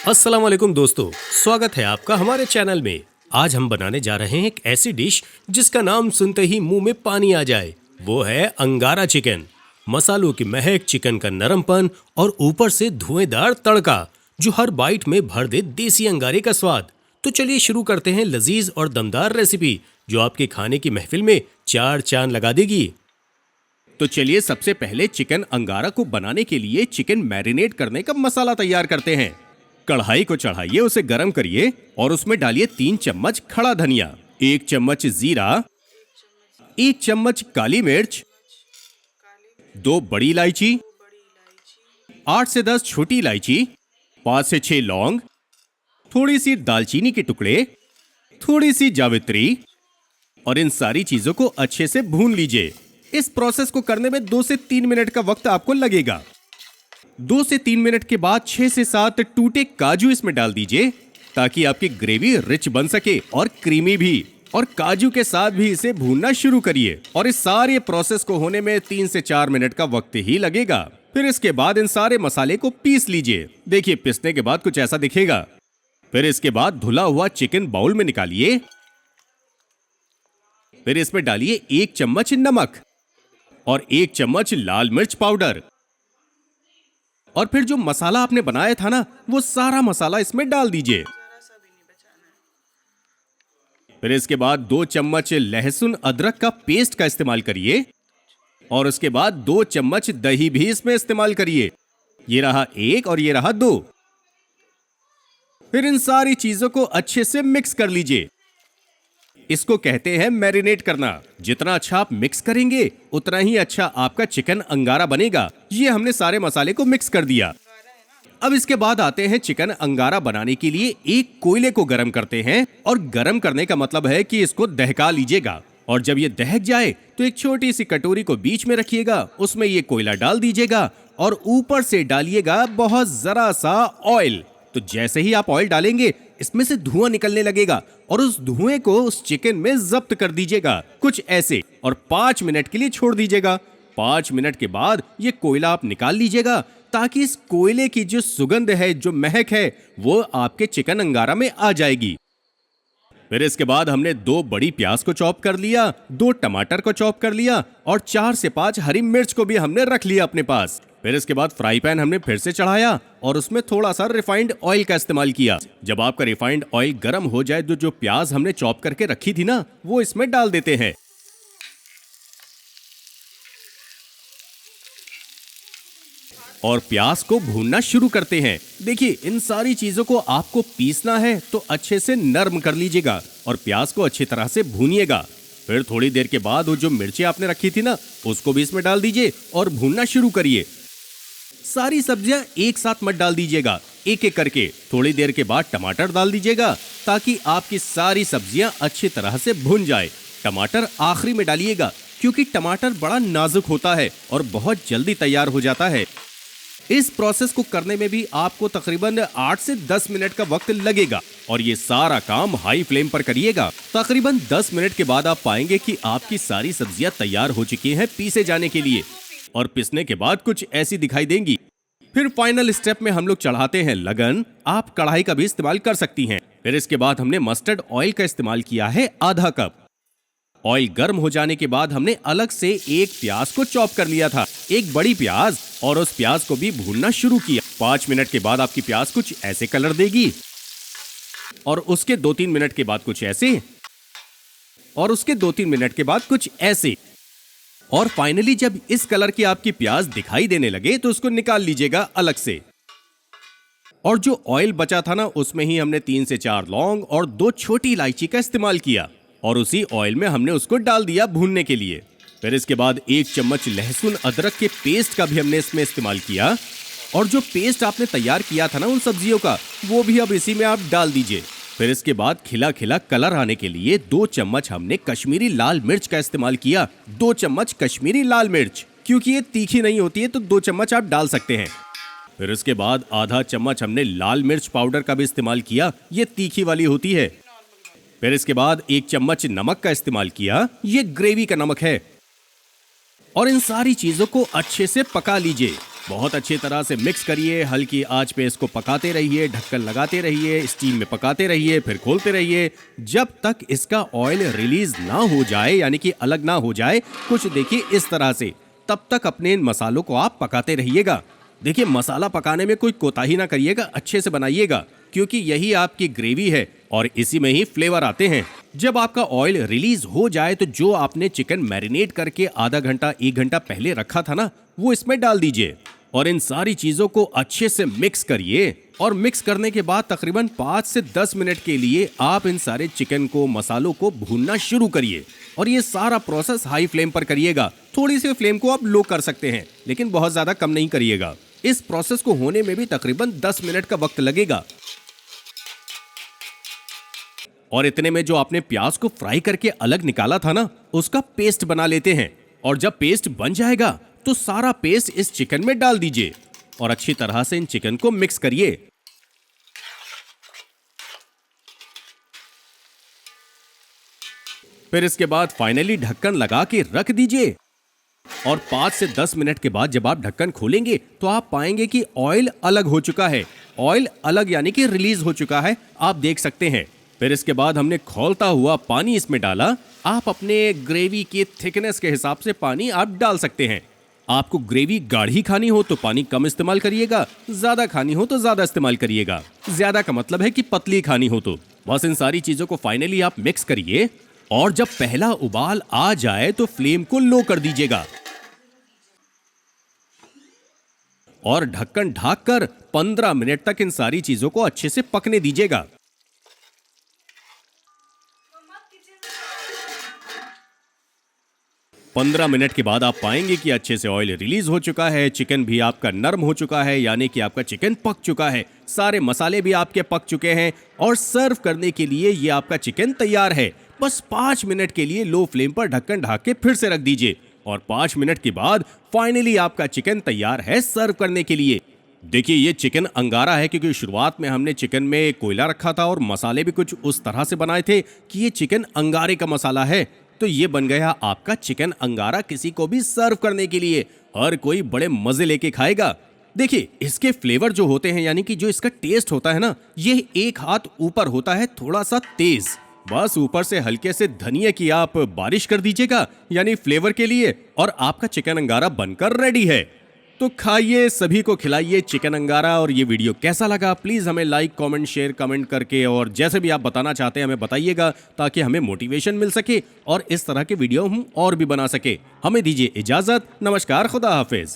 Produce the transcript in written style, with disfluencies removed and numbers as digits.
अस्सलाम वालेकुम दोस्तों, स्वागत है आपका हमारे चैनल में। आज हम बनाने जा रहे हैं एक ऐसी डिश जिसका नाम सुनते ही मुंह में पानी आ जाए। वो है अंगारा चिकन। मसालों की महक, चिकन का नरमपन और ऊपर से धुएंधार तड़का जो हर बाइट में भर दे देसी अंगारे का स्वाद। तो चलिए शुरू करते हैं लजीज और दमदार रेसिपी जो आपके खाने की महफिल में चार चांद लगा देगी। तो चलिए सबसे पहले चिकन अंगारा को बनाने के लिए चिकन मैरिनेट करने का मसाला तैयार करते हैं। कढ़ाई को चढ़ाइए, उसे गरम करिए और उसमें डालिए 3 चम्मच खड़ा धनिया, 1 चम्मच जीरा, 1 चम्मच काली मिर्च, 2 बड़ी इलायची, 8 से 10 छोटी इलायची, 5 से 6 लौंग, थोड़ी सी दालचीनी के टुकड़े, थोड़ी सी जावित्री और इन सारी चीजों को अच्छे से भून लीजिए। इस प्रोसेस को करने में 2 से 3 मिनट का वक्त आपको लगेगा। 2 से 3 मिनट के बाद 6 से 7 टूटे काजू इसमें डाल दीजिए ताकि आपकी ग्रेवी रिच बन सके और क्रीमी भी। और काजू के साथ भी इसे भूनना शुरू करिए और इस सारे प्रोसेस को होने में 3 से 4 मिनट का वक्त ही लगेगा। फिर इसके बाद इन सारे मसाले को पीस लीजिए। देखिए पीसने के बाद कुछ ऐसा दिखेगा। फिर इसके बाद धुला हुआ चिकन बाउल में निकालिए। फिर इसमें डालिए 1 चम्मच नमक और 1 चम्मच लाल मिर्च पाउडर और फिर जो मसाला आपने बनाया था ना, वो सारा मसाला इसमें डाल दीजिए। फिर इसके बाद 2 चम्मच लहसुन अदरक का पेस्ट का इस्तेमाल करिए और उसके बाद 2 चम्मच दही भी इसमें इस्तेमाल करिए। ये रहा 1 और ये रहा 2। फिर इन सारी चीजों को अच्छे से मिक्स कर लीजिए। इसको कहते हैं मैरिनेट करना। जितना अच्छा आप मिक्स करेंगे उतना ही अच्छा आपका चिकन अंगारा बनेगा। ये हमने सारे मसाले को मिक्स कर दिया। अब इसके बाद आते हैं चिकन अंगारा बनाने के लिए एक कोयले को गरम करते हैं। और गरम करने का मतलब है कि इसको दहका लीजिएगा। और जब ये दहक जाए तो एक छोटी सी कटोरी को बीच में रखिएगा, उसमें ये कोयला डाल दीजिएगा और ऊपर से डालिएगा बहुत जरा सा ऑयल। तो जैसे ही आप ऑयल डालेंगे इसमें से धुआं निकलने लगेगा और उस धुएं को उस चिकन में जब्त कर दीजिएगा कुछ ऐसे और 5 मिनट के लिए छोड़ दीजिएगा। 5 मिनट के बाद ये कोयला आप निकाल लीजिएगा ताकि इस कोयले की जो सुगंध है, जो महक है, वो आपके चिकन अंगारा में आ जाएगी। फिर इसके बाद हमने 2 बड़ी प्याज को चॉप कर लिया, 2 टमाटर को चॉप कर लिया और 4 से 5 हरी मिर्च को भी हमने रख लिया अपने पास। फिर इसके बाद फ्राई पैन हमने फिर से चढ़ाया और उसमें थोड़ा सा रिफाइंड ऑयल का इस्तेमाल किया। जब आपका रिफाइंड ऑयल गर्म हो जाए तो जो प्याज हमने चॉप करके रखी थी ना, वो इसमें डाल देते हैं। और प्याज को भूनना शुरू करते हैं। देखिए इन सारी चीजों को आपको पीसना है तो अच्छे से नरम कर लीजिएगा और प्याज को अच्छी तरह से भूनिएगा। फिर थोड़ी देर के बाद वो जो मिर्ची आपने रखी थी ना, उसको भी इसमें डाल दीजिए और भूनना शुरू करिए। सारी सब्जियां एक साथ मत डाल दीजिएगा, एक एक करके। थोड़ी देर के बाद टमाटर डाल दीजिएगा ताकि आपकी सारी सब्जियां अच्छी तरह से भुन जाए। टमाटर आखिरी में डालिएगा क्योंकि टमाटर बड़ा नाजुक होता है और बहुत जल्दी तैयार हो जाता है। इस प्रोसेस को करने में भी आपको तकरीबन 8 से 10 मिनट का वक्त लगेगा और ये सारा काम हाई फ्लेम पर करिएगा। तकरीबन 10 मिनट के बाद आप पाएंगे कि आपकी सारी सब्जियां तैयार हो चुकी हैं पीसे जाने के लिए और पिसने के बाद कुछ ऐसी दिखाई देंगी। फिर फाइनल स्टेप में हम लोग चढ़ाते हैं लगन। आप कढ़ाई का भी इस्तेमाल कर सकती हैं। फिर इसके बाद हमने मस्टर्ड ऑयल का इस्तेमाल किया है आधा कप। ऑयल गर्म हो जाने के बाद हमने अलग से एक प्याज को चॉप कर लिया था, एक बड़ी प्याज, और उस प्याज को भी भूनना शुरू किया। 5 मिनट के बाद आपकी प्याज कुछ ऐसे कलर देगी और उसके 2-3 मिनट के बाद कुछ ऐसे और उसके 2-3 मिनट के बाद कुछ ऐसे और फाइनली जब इस कलर की आपकी प्याज दिखाई देने लगे तो उसको निकाल लीजिएगा अलग से। और जो ऑयल बचा था ना, उसमें ही हमने 3 से 4 लौंग और 2 छोटी इलायची का इस्तेमाल किया और उसी ऑयल में हमने उसको डाल दिया भूनने के लिए। फिर इसके बाद 1 चम्मच लहसुन अदरक के पेस्ट का भी हमने इसमें इस्तेमाल किया और जो पेस्ट आपने तैयार किया था ना उन सब्जियों का, वो भी अब इसी में आप डाल दीजिए। फिर इसके बाद खिला खिला कलर आने के लिए 2 चम्मच हमने कश्मीरी लाल मिर्च का इस्तेमाल किया। 2 चम्मच कश्मीरी लाल मिर्च, क्योंकि ये तीखी नहीं होती है तो 2 चम्मच आप डाल सकते हैं। फिर इसके बाद आधा चम्मच हमने लाल मिर्च पाउडर का भी इस्तेमाल किया, ये तीखी वाली होती है। फिर इसके बाद 1 चम्मच नमक का इस्तेमाल किया, ये ग्रेवी का नमक है। और इन सारी चीजों को अच्छे से पका लीजिए। बहुत अच्छी तरह से मिक्स करिए, हल्की आंच पे इसको पकाते रहिए, ढक्कन लगाते रहिए, स्टीम में पकाते रहिए, फिर खोलते रहिए जब तक इसका ऑयल रिलीज ना हो जाए, यानी कि अलग ना हो जाए कुछ देखिए इस तरह से। तब तक अपने इन मसालों को आप पकाते रहिएगा। देखिए मसाला पकाने में कोई कोताही ना करिएगा, अच्छे से बनाइएगा क्योंकि यही आपकी ग्रेवी है और इसी में ही फ्लेवर आते हैं। जब आपका ऑयल रिलीज हो जाए तो जो आपने चिकन मैरिनेट करके आधा घंटा 1 घंटा पहले रखा था ना, वो इसमें डाल दीजिए और इन सारी चीजों को अच्छे से मिक्स करिए। और मिक्स करने के बाद तकरीबन 5 से 10 मिनट के लिए आप इन सारे चिकन को, मसालों को भूनना शुरू करिए और ये सारा प्रोसेस हाई फ्लेम पर करिएगा। थोड़ी सी फ्लेम को आप लो कर सकते हैं लेकिन बहुत ज्यादा कम नहीं करिएगा। इस प्रोसेस को होने में भी तकरीबन 10 मिनट का वक्त लगेगा। और इतने में जो आपने प्याज को फ्राई करके अलग निकाला था ना, उसका पेस्ट बना लेते हैं। और जब पेस्ट बन जाएगा तो सारा पेस्ट इस चिकन में डाल दीजिए और अच्छी तरह से इन चिकन को मिक्स करिए। फिर इसके बाद फाइनली ढक्कन लगा के रख दीजिए और 5 से 10 मिनट के बाद जब आप ढक्कन खोलेंगे तो आप पाएंगे कि ऑयल अलग हो चुका है। ऑयल अलग यानी कि रिलीज हो चुका है, आप देख सकते हैं। फिर इसके बाद हमने खौलता हुआ पानी इसमें डाला। आप अपने ग्रेवी की थिकनेस के हिसाब से पानी आप डाल सकते हैं। आपको ग्रेवी गाढ़ी खानी हो तो पानी कम इस्तेमाल करिएगा, ज्यादा खानी हो तो ज्यादा इस्तेमाल करिएगा। ज्यादा का मतलब है कि पतली खानी हो तो। बस इन सारी चीजों को फाइनली आप मिक्स करिए और जब पहला उबाल आ जाए तो फ्लेम को लो कर दीजिएगा और ढक्कन ढककर 15 मिनट तक इन सारी चीजों को अच्छे से पकने दीजिएगा। 15 मिनट के बाद आप पाएंगे कि अच्छे से ऑयल रिलीज हो चुका है, चिकन भी आपका नरम हो चुका है, यानी कि आपका चिकन पक चुका है, सारे मसाले भी आपके पक चुके हैं और सर्व करने के लिए ये आपका चिकन तैयार है। बस 5 मिनट के लिए लो फ्लेम पर ढक्कन ढक के फिर से रख दीजिए और 5 मिनट के बाद फाइनली आपका चिकन तैयार है सर्व करने के लिए। देखिए ये चिकन अंगारा है क्योंकि शुरुआत में हमने चिकन में कोयला रखा था और मसाले भी कुछ उस तरह से बनाए थे कि ये चिकन अंगारे का मसाला है। तो ये बन गया आपका चिकन अंगारा किसी को भी सर्व करने के लिए। हर कोई बड़े मजे लेके खाएगा। देखिए इसके फ्लेवर जो होते हैं, यानी कि जो इसका टेस्ट होता है ना, ये एक हाथ ऊपर होता है, थोड़ा सा तेज। बस ऊपर से हल्के से धनिया की आप बारिश कर दीजिएगा यानी फ्लेवर के लिए और आपका चिकन अंगारा बनकर रेडी है। तो खाइए, सभी को खिलाइए चिकन अंगारा। और ये वीडियो कैसा लगा प्लीज हमें लाइक, कमेंट, शेयर, कमेंट करके और जैसे भी आप बताना चाहते हैं हमें बताइएगा ताकि हमें मोटिवेशन मिल सके और इस तरह के वीडियो हम और भी बना सके। हमें दीजिए इजाजत। नमस्कार, खुदा हाफिज।